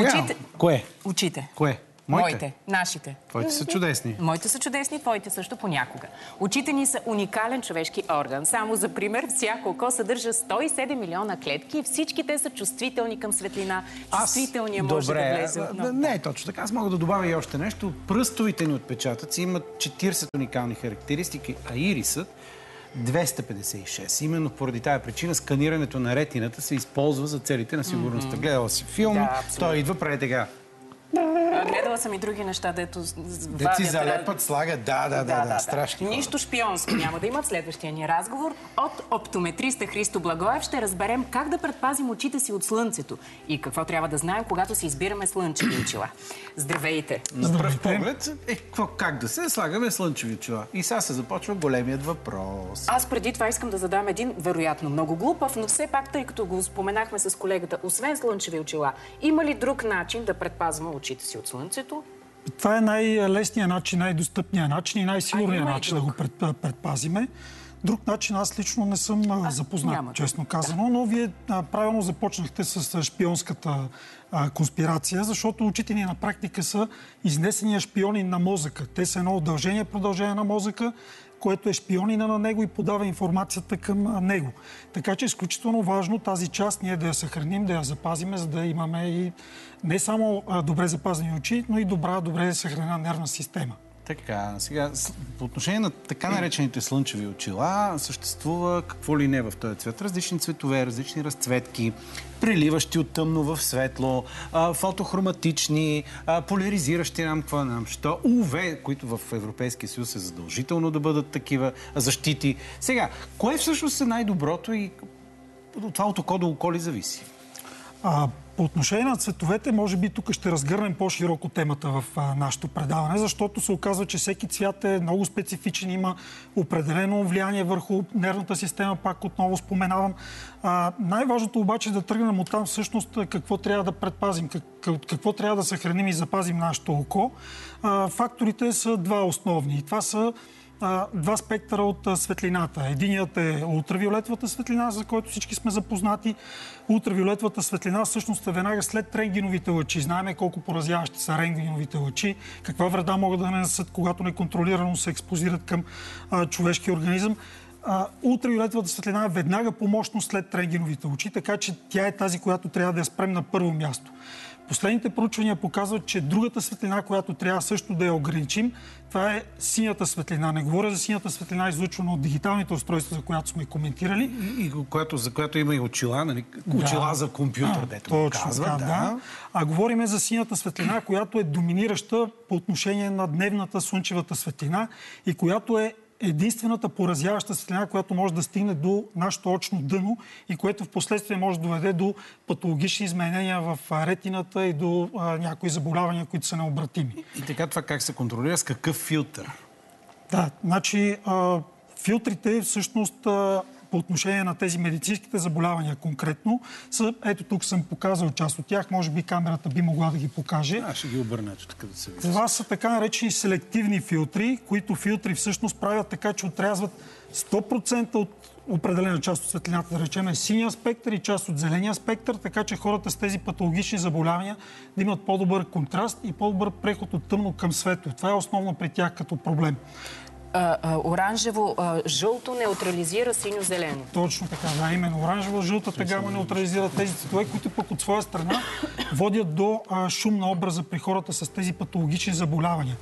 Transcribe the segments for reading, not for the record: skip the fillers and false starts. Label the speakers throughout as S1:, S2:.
S1: Очите...
S2: Кое?
S1: Очите.
S2: Кое?
S1: Моите, нашите.
S2: Твоите са чудесни.
S1: Моите са чудесни, твоите също понякога. Очите ни са уникален човешки орган. Само за пример, всяко око съдържа 107 милиона клетки и всички те са чувствителни към светлина. Чувствителният може да влезе отново.
S2: Не е точно така. Аз мога да добавя и още нещо. Пръстовите ни отпечатъци имат 40 уникални характеристики, а ирисът 256. Именно поради тая причина сканирането на ретината се използва за целите на сигурността. Гледала си филм, той идва прави така.
S1: Гледала съм и други неща, дето
S2: си залепат, слагат. Да. Страшни хора.
S1: Нищо шпионско няма да има в следващия ни разговор. От оптометриста Христо Благоев ще разберем как да предпазим очите си от слънцето и какво трябва да знаем, когато си избираме слънчеви очила. Здравейте!
S2: На пръв поглед, как да се слагаме слънчеви очила? И сега се започва големият въпрос.
S1: Аз преди това искам да задам един, вероятно много глупав, но все пак, тъй като го споменахме с колегата, освен слънчеви очила, има ли друг начин да предпазваме очите си от слънцето?
S3: Това е най-лесният начин, най-достъпният начин и най-сигурният начин да го предпазиме. Друг начин аз лично не съм запознат, честно казано, но вие правилно започнахте с шпионската конспирация, защото очите ни на практика са изнесения шпиони на мозъка. Те са едно продължение на мозъка, което е шпионина на него и подава информацията към него. Така че е изключително важно тази част ние да я съхраним, да я запазиме, за да имаме и не само добре запазени очи, но и добре съхранена нервна система.
S2: Така, сега, по отношение на така наречените слънчеви очила, съществува какво ли не в този цвет. Различни цветове, различни разцветки, преливащи от тъмно в светло, фотохроматични, поляризиращи що УВ, които в Европейския съюз е задължително да бъдат такива защити. Сега, кое всъщност е най-доброто и това от око до око ли зависи?
S3: По отношение на цветовете, може би тук ще разгърнем по-широко темата в нашето предаване, защото се оказва, че всеки цвят е много специфичен, има определено влияние върху нервната система, пак отново споменавам. Най-важното обаче е да тръгнем оттам всъщност какво трябва да предпазим, какво трябва да съхраним и запазим нашето око. Факторите са два основни. И това са два спектъра от светлината. Единият е ултравиолетовата светлина, за който всички сме запознати. Ултравиолетовата светлина всъщност е веднага след рентгеновите лъчи. Знаеме колко поразяващи са рентгеновите лъчи, каква вреда могат да нанесат, когато неконтролирано се експозират към човешкия организъм. Ултравиолетовата светлина е веднага по мощност след рентгеновите лъчи, така че тя е тази, която трябва да я спрем на първо място. Последните проучвания показват, че другата светлина, която трябва също да я ограничим, това е синята светлина. Не говоря за синята светлина, излъчвана от дигиталните устройства, за която сме коментирали.
S2: И за която има и очила, нали? Очила за компютър, дето го казва. Да.
S3: А говорим за синята светлина, която е доминираща по отношение на дневната слънчевата светлина и която е единствената поразяваща светлина, която може да стигне до нашето очно дъно и което в последствие може да доведе до патологични изменения в ретината и до някои заболявания, които са необратими.
S2: И така това как се контролира? С какъв филтър?
S3: Да, значи филтрите всъщност по отношение на тези медицинските заболявания конкретно са, ето тук съм показал част от тях, може би камерата би могла да ги покаже.
S2: Ще ги обърна, така да се вижда.
S3: Това са така наречени селективни филтри, които филтри всъщност правят така, че отрязват 100% от определена част от светлината, да речем синия спектър и част от зеления спектър, така че хората с тези патологични заболявания да имат по-добър контраст и по-добър преход от тъмно към светло. Това е основно при тях като проблем.
S1: Оранжево-жълто неутрализира синьо-зелено.
S3: Точно така, да, именно. Оранжево-жълтата гама неутрализира тези цветове, които пък от своя страна водят до шум на образа при хората с тези патологични заболявания.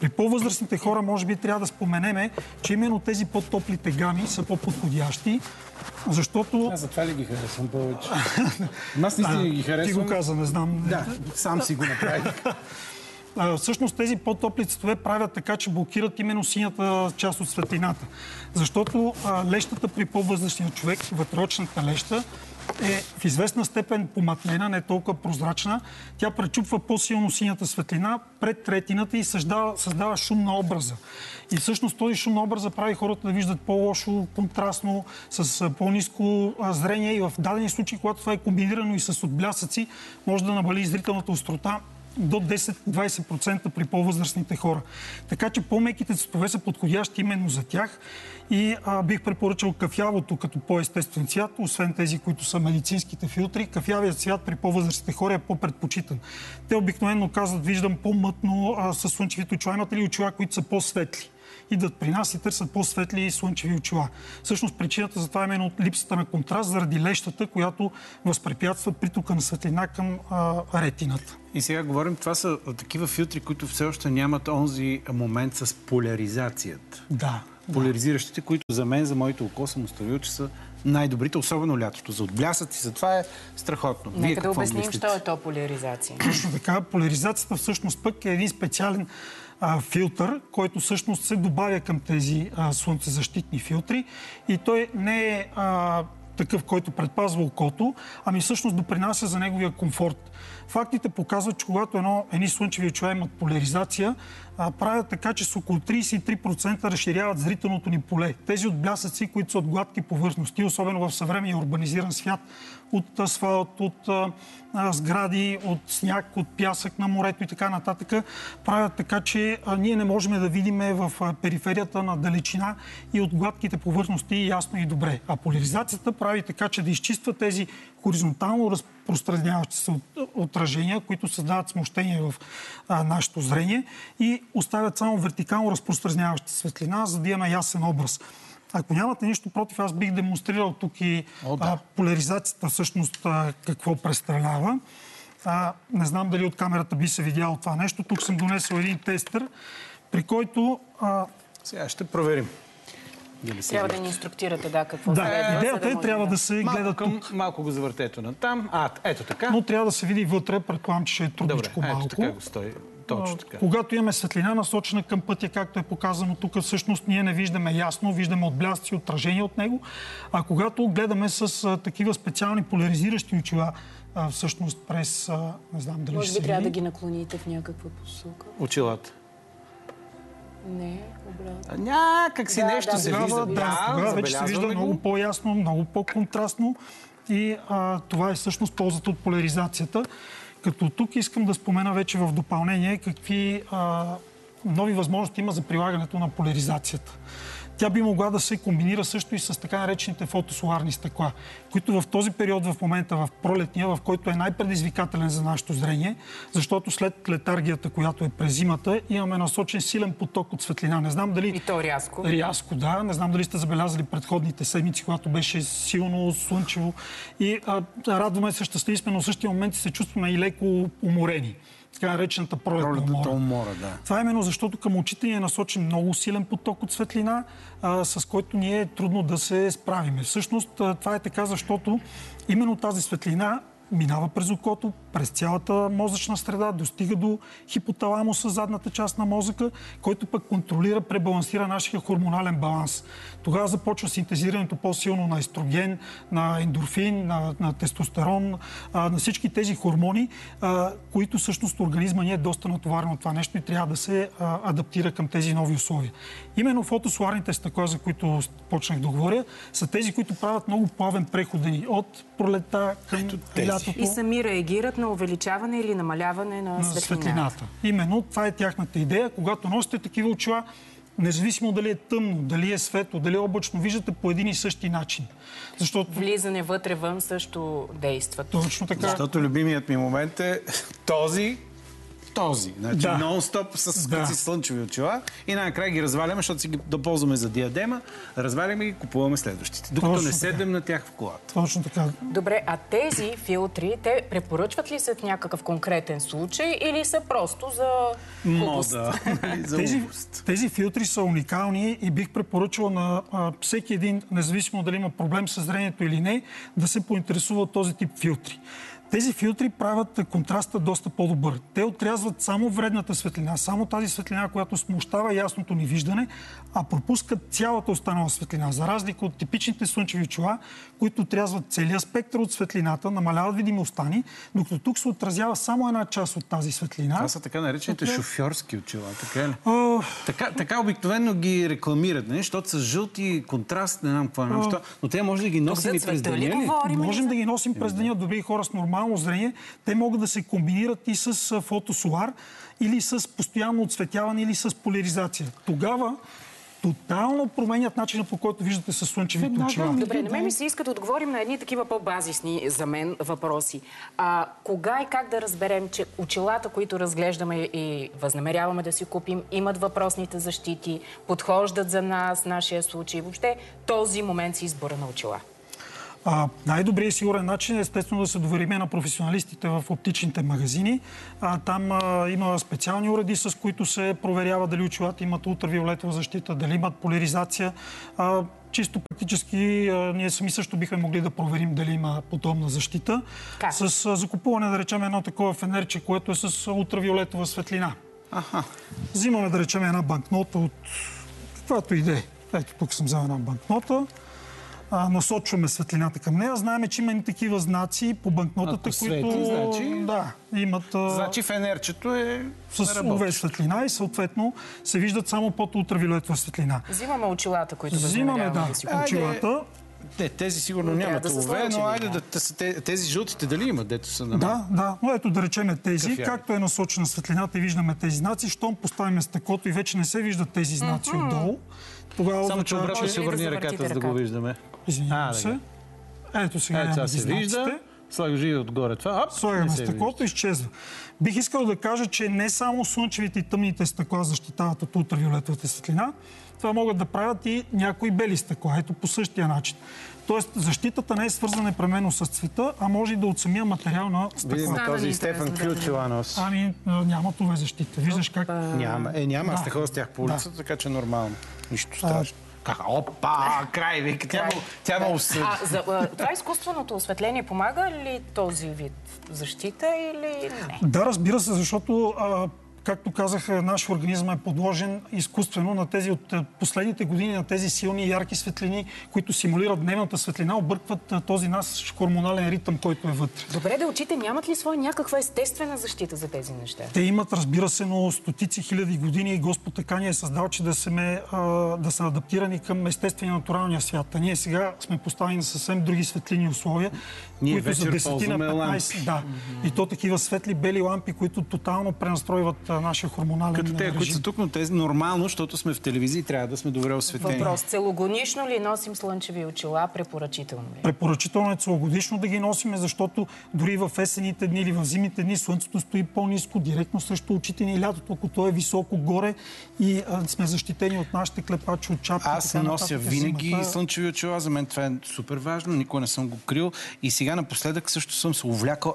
S3: При по-възрастните хора, може би, трябва да споменеме, че именно тези по-топлите гами са по-подходящи, защото...
S2: Затова ли ги харесвам повече? Аз наистина ги харесвам.
S3: Ти го каза, не знам.
S2: Да, сам си го направих.
S3: Всъщност тези по-топли цветове правят така, че блокират именно синята част от светлината. Защото лещата при по-възрастния човек, вътреочната леща, е в известна степен помътнена, не толкова прозрачна. Тя пречупва по-силно синята светлина пред ретината и създава шум на образа. И всъщност този шум на образа прави хората да виждат по-лошо, контрастно, с по-ниско зрение и в дадени случаи, когато това е комбинирано и с отблясъци, може да намали зрителната острота до 10-20% при по-възрастните хора. Така че по-меките цветове са подходящи именно за тях и бих препоръчал кафявото като по-естествен цвят, освен тези, които са медицинските филтри. Кафявият цвят при по-възрастните хора е по-предпочитан. Те обикновено казват, виждам по-мътно със слънчевите очила. Имате ли очила, които са по-светли? Идват при нас и търсят по-светли и слънчеви очила. Всъщност причината за това е именно от липсата на контраст заради лещата, която възпрепятства притока на светлина към ретината.
S2: И сега говорим, това са такива филтри, които все още нямат онзи момент с поляризацията.
S3: Да.
S2: Поляризиращите, които за мен, за моето око съм установил, че са най-добрите, особено лятото. За отблясъци, за това е страхотно.
S1: Нека да обясним, що е то поляризация.
S3: Точно така. Поляризацията всъщност пък е един специален филтър, който всъщност се добавя към тези слънцезащитни филтри и той не е такъв, който предпазва окото, ами всъщност допринася за неговия комфорт. Фактите показват, че когато едни слънчеви очила имат поляризация, правят така, че с около 33% разширяват зрителното ни поле. Тези отблясъци, които са от гладки повърхности, особено в съвременния урбанизиран свят, от асфалт, от сгради, от сняг, от пясък на морето и така нататък, правят така, че ние не можем да видим в периферията на далечина и от гладките повърхности ясно и добре. А поляризацията прави така, че да изчиства тези хоризонтално разпространяващи се отражения, които създават смущение в нашето зрение и оставят само вертикално разпространяваща светлина, за да имаме ясен образ. Ако нямате нищо против, аз бих демонстрирал тук и поляризацията всъщност какво представлява. Не знам дали от камерата би се видяло това нещо. Тук съм донесъл един тестър, при който...
S2: Сега ще проверим.
S1: Трябва да ни инструктирате, какво
S3: да, идеята е, трябва да се гледа тук.
S2: Малко го завъртете на там. Ето така.
S3: Но трябва да се види вътре, предполагам, че ще е трудничко малко.
S2: Ето така го стои. Точно така.
S3: Когато имаме светлина насочена към пътя, както е показано тук, всъщност ние не виждаме ясно, виждаме отблясъци, отражения от него. А когато гледаме с такива специални поляризиращи очила, всъщност през... не знам дали
S1: може би трябва да ги наклоните в някаква посока.
S2: Очилата.
S1: Не, обратно.
S2: Някак си нещо се вижда.
S3: Тогава вече се вижда много по-ясно, много по-контрастно и това е всъщност ползата от поляризацията. Като тук искам да спомена вече в допълнение какви нови възможности има за прилагането на поляризацията. Тя би могла да се комбинира също и с така наречените фотосоларни стъкла, които в този период в момента, в пролетния, в който е най-предизвикателен за нашето зрение, защото след летаргията, която е през зимата, имаме насочен силен поток от светлина. Не знам дали...
S1: И то рязко.
S3: Рязко, да. Не знам дали сте забелязали предходните седмици, когато беше силно слънчево. И радваме се, щастливи сме, но в същия момент се чувстваме и леко уморени. Така наречената пролетната
S2: умора. Да.
S3: Това е именно защото към очите ни е насочен много силен поток от светлина, с който ни е трудно да се справиме. Всъщност това е така, защото именно тази светлина минава през окото, през цялата мозъчна среда, достига до хипоталамуса, задната част на мозъка, който пък контролира, пребалансира нашия хормонален баланс. Тогава започва синтезирането по-силно на естроген, на ендорфин, на тестостерон, на всички тези хормони, които всъщност организма ни е доста натоварен от това нещо и трябва да се адаптира към тези нови условия. Именно фотосоларните стъкла, за които почнах да говоря, са тези, които правят много плавен преход от пролета към лятото.
S1: И сами реагират на увеличаване или намаляване на светлината.
S3: Именно това е тяхната идея. Когато носите такива очила, независимо дали е тъмно, дали е светло, дали е облачно, виждате по един и същи начин. Защото...
S1: Влизане вътре-вън също действа.
S3: Точно така.
S2: Защото любимият ми момент е този. Значи нон-стоп с слънчеви очила и накрая ги разваляме, защото си ги да ползваме за диадема, разваляме ги и купуваме следващите. Докато не седнем на тях в колата.
S3: Точно така.
S1: Добре, а тези филтри, те препоръчват ли се в някакъв конкретен случай или са просто за
S2: мода?
S3: Тези филтри са уникални и бих препоръчал на всеки един, независимо дали има проблем с зрението или не, да се поинтересува от този тип филтри. Тези филтри правят контраста доста по-добър. Те отрязват само вредната светлина, само тази светлина, която смущава ясното ни виждане, а пропускат цялата останала светлина. За разлика от типичните слънчеви очила, които отрязват целия спектър от светлината, намаляват видимостта ни, докато тук се отразява само една част от тази светлина.
S2: Това са така наречените шофьорски очила, така ли? Така обикновено ги рекламират, защото са жълти, контраст, не знам какво е. Но те може да ги носим и през деня ли?
S3: Можем да ги носим през деня. Добри хора с нормални нормално зрение, те могат да се комбинират и с фотосолар, или с постоянно отсветяване, или с поляризация. Тогава тотално променят начина, по който виждате със слънчевите очила.
S1: Добре, на мен ми се иска да отговорим на едни такива по-базисни за мен въпроси. Кога и как да разберем, че очилата, които разглеждаме и възнамеряваме да си купим, имат въпросните защити, подхождат за нас, нашия случай, въобще този момент си избора на очила?
S3: Най-добрият сигурен начин е естествено да се довериме на професионалистите в оптичните магазини. Там има специални уреди, с които се проверява дали очилата имат ултравиолетова защита, дали имат поляризация. Чисто практически ние сами също бихме могли да проверим дали има подобна защита. С закупуване, да речем, едно такова фенерче, което е с ултравиолетова светлина. Взимаме, да речем, една банкнота от каквато идея. Ето, тук съм взел една банкнота. Насочваме светлината към нея. Знаеме, че има и такива знаци по банкнотата, които имат...
S2: Значи фенерчето е
S3: с UV светлина и съответно се виждат само под ултравиолетова светлина.
S1: Взимаме очилата, които възнамеряваме да си купим.
S3: Очилата.
S2: Тези сигурно нямат UV, но айде тези жълтите дали имат, дето са на мен?
S3: Да. Но ето да речем тези, както е насочена светлината и виждаме тези знаци, щом поставим стъклото и вече не се виждат тези знаци отдолу.
S2: Само че обратно се върни ръката, за да го виждаме.
S3: Извинявам се. Ето сега
S2: няма ги знаците. Слагаш и отгоре това.
S3: Слагаме стъклото и изчезва. Бих искал да кажа, че не само слънчевите и тъмните стъкла защитават от ултравиолетовата светлина. Това могат да правят и някои бели стъкла. Ето по същия начин. Тоест, защитата не е свързана непременно с цвета, а може и да от самия материал на стъклата.
S2: Видим този Стефан ключова носи.
S3: Няма това защита. Виждаш как...
S2: Няма. Аз ходя с тях по улицата, така че нормално. Нищо страшно. Опа! Край, вика. Тя много съди.
S1: Това изкуственото осветление помага ли този вид защита или не?
S3: Да, разбира се, защото както казах, нашия организъм е подложен изкуствено на тези от последните години, на тези силни ярки светлини, които симулират дневната светлина, объркват този наш хормонален ритъм, който е вътре.
S1: Добре, да очите нямат ли своя някаква естествена защита за тези неща?
S3: Те имат, разбира се, но стотици хиляди години Господ така ни е създал, че да са адаптирани към естествения натуралния свят. А ние сега сме поставени на съвсем други светлини условия, които за 10-15... Да. И то такива светли бели лампи, които тотално пренастройват нашия хормонален режим.
S2: Като те, които са тук, но тези нормално, защото сме в телевизия и трябва да сме добре осветени.
S1: Въпрос. Целогодишно ли носим слънчеви очила? Препоръчително ли?
S3: Препоръчително е целогодишно да ги носиме, защото дори в есените дни или в зимните дни слънцето стои по-ниско, директно срещу очите ни. Лятото, ако то е високо горе и сме защитени от нашите клепачи, от чапки.
S2: Аз нося винаги слънчеви очила. За мен това е супер важно. Никога не съм го крил. И сега напоследък също съм се увлякал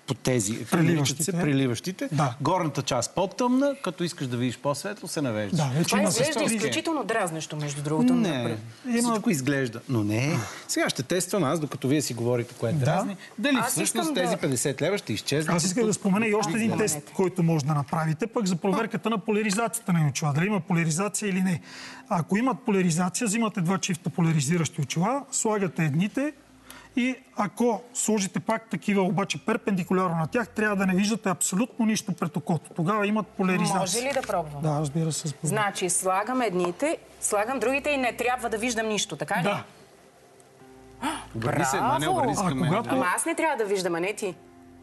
S2: по тези. Преливащите.
S3: Да.
S2: Горната част по-тъмна, като искаш да видиш по-светло, се навеждаш.
S3: Да,
S1: това изглежда изключително дразнещо, между другото.
S2: Не, всичко изглежда. Но не. Сега ще тествам аз, докато вие си говорите кое е дразни. Дали всъщност тези 50 лева ще изчезнат?
S3: Аз исках да спомена и още един тест, който може да направите, пък за проверката на поляризацията на очила. Дали има поляризация или не. Ако имат поляризация, взимате 2 чифта поляризиращи очила, слагате едните, и ако сложите пак такива, обаче перпендикулярно на тях, трябва да не виждате абсолютно нищо пред окото. Тогава имат поляризация.
S1: Може ли да пробвам?
S3: Да, разбира се.
S1: Значи, слагам едните, слагам другите и не трябва да виждам нищо, така ли?
S3: Да.
S1: Браво! Ама аз не трябва да виждам, а не ти.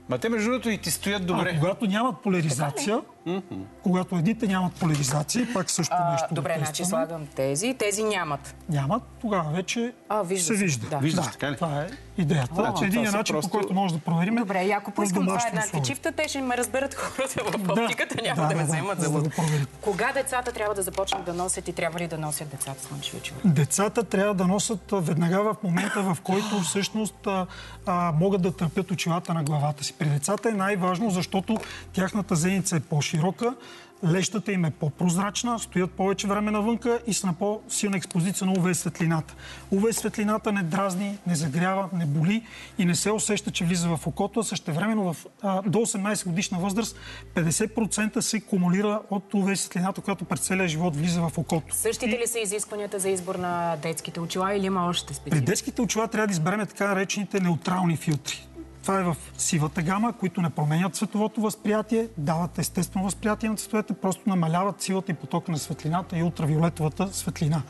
S2: Ма те между другото и ти стоят добре.
S3: Когато нямат поляризация, когато едните нямат поляризация, пак също нещо
S1: добре, значи слагам тези, тези нямат.
S3: Нямат, тогава вече се вижда.
S2: Да. Виждаш, така ли?
S3: Това е идеята. Единият начин, по който може да проверим.
S1: Добре, и ако поискам това еднакви чифта, те ще ме разберат хората в оптиката, няма да ме вземат за луд. Кога децата трябва да започнат да носят и трябва ли да носят децата слънчеви очила?
S3: Децата трябва да носят веднага в момента, в който всъщност могат да търпят очилата на главата си. При децата е най-важно, защото тяхната зеница е по-широка, лещата им е по-прозрачна, стоят повече време навънка и са на по-силна експозиция на UV светлината. UV светлината не дразни, не загрява, не боли и не се усеща, че влиза в окото. Същевременно до 18 годишна възраст 50% се кумулира от UV светлината, която през целия живот влиза в окото.
S1: Същите ли са изискванията за избор на детските очила или има още специфики?
S3: При детските очила трябва да изберем така наречените неутрални филтри. Това е в сивата гама, които не променят цветовото възприятие, дават естествено възприятие на цветовете, просто намаляват силата и потока на светлината и ултравиолетовата светлина.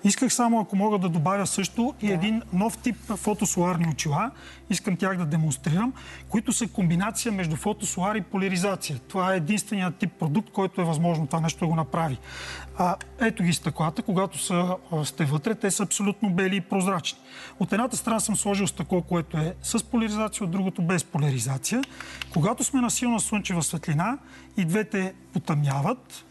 S3: Исках само, ако мога да добавя също и един нов тип фотосоларни очила. Искам тях да демонстрирам, които са комбинация между фотосолар и поляризация. Това е единственият тип продукт, който е възможно това нещо да го направи. Ето ги стъклата, когато сте вътре, те са абсолютно бели и прозрачни. От едната страна съм сложил стъкло, което е с поляризация, от другото без поляризация. Когато сме на силна слънчева светлина и двете потъмняват,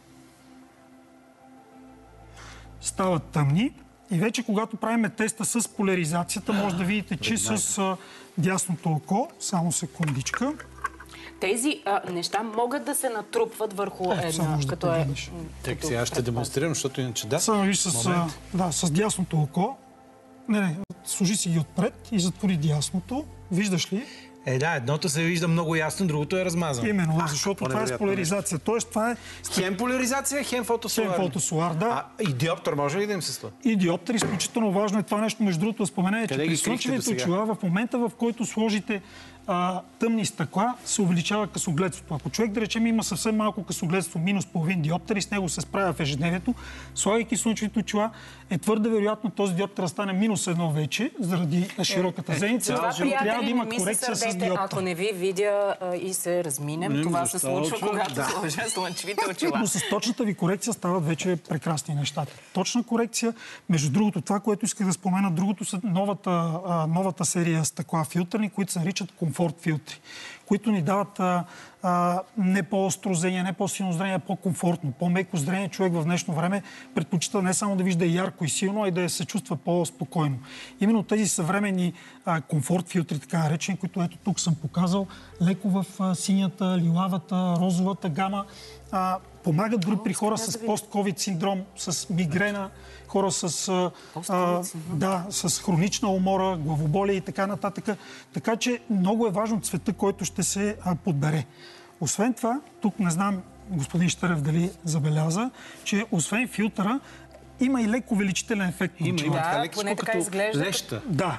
S3: стават тъмни и вече когато правим теста с поляризацията, може да видите, че с дясното око, само секундичка.
S1: Тези неща могат да се натрупват върху една, като е...
S2: Так, сега ще демонстрирам, защото иначе да.
S3: Само виж с дясното око. Не, служи си ги отпред и затвори дясното. Виждаш ли?
S2: Да, едното се вижда много ясно, другото е размазано.
S3: Именно, защото това е с поляризация. Тоест, това е...
S2: Хем поляризация, хем фотосолар.
S3: Хем фотосолар, да.
S2: И диоптър може ли да им се слага?
S3: И диоптър, изключително важно е това нещо. Между другото, да споменете, че при слънчевите очила, в момента, в който сложите тъмни стъкла, се увеличава късогледството. Ако човек, да речем, има съвсем малко късогледство, минус половин диоптър и с него се справя в ежедневието, слагайки слънчевите очила, е твърде вероятно този диоптър да стане минус 1 вече, заради широката зеница.
S1: Трябва да има корекция с диоптър. Ако не ви видя и се разминем, това се случва, когато сложа слънчевите очила.
S3: Но с точната ви корекция стават вече прекрасни нещата. Точна корекция. Между другото, това, което исках да спомена, другото са новата серия стъкла филтърни, които се наричат комфорт филтри, които ни дават не по-остро зрение, не по-силно зрение, а по-комфортно, по-меко зрение. Човек в днешно време предпочита не само да вижда ярко и силно, а и да се чувства по-спокойно. Именно тези съвременни комфорт филтри, така наречени, които ето тук съм показал, леко в синята, лилавата, розовата гама, помагат дори при хора с пост-ковид синдром, с мигрена, хора с хронична умора, главоболие и така нататък. Така че много е важно цвета, който ще се подбере. Освен това, тук не знам господин Щерев дали забеляза, че освен филтъра има и леко увеличителен ефект.
S1: Поне така изглежда.
S2: Леща.
S3: Да.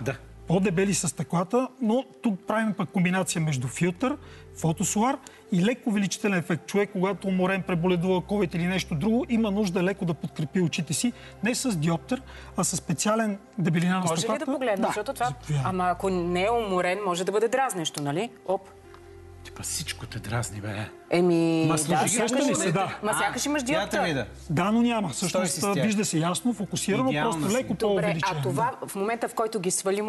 S3: По-дебели са стъклата, но тук правим пък комбинация между филтър, фотосолар и леко увеличителен ефект. Човек, когато уморен, преболедува COVID или нещо друго, има нужда леко да подкрепи очите си. Не с диоптър, а с специален дебелина на стъклата.
S1: Може ли да погледна? Защото това... Ама ако не е уморен, може да бъде дразнещо, нали?
S2: Типа всичко те дразни, бе.
S1: Сякаш имаш диоптър.
S3: Да, но няма. Всъщност вижда се ясно, фокусирано, просто леко по-увеличено.
S1: А това в момента, в който ги свалим,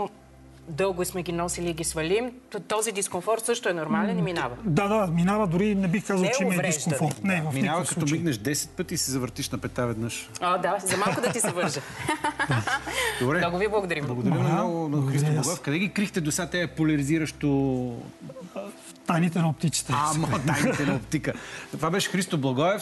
S1: дълго сме ги носили и ги свалим, този дискомфорт също е нормален и минава.
S3: Да, минава. Дори не бих казал, че има дискомфорт. Не, в
S2: минава като мигнеш 10 пъти и се завъртиш на пета веднъж.
S1: Да, за малко да ти се вържа.
S2: Добре.
S1: Много ви благодарим.
S2: Благодарим много на Христо Благоев. Къде ги крихте до сега тези поляризиращо...
S3: Тайните на оптиците.
S2: Тайните на оптика. Това беше Христо Благоев.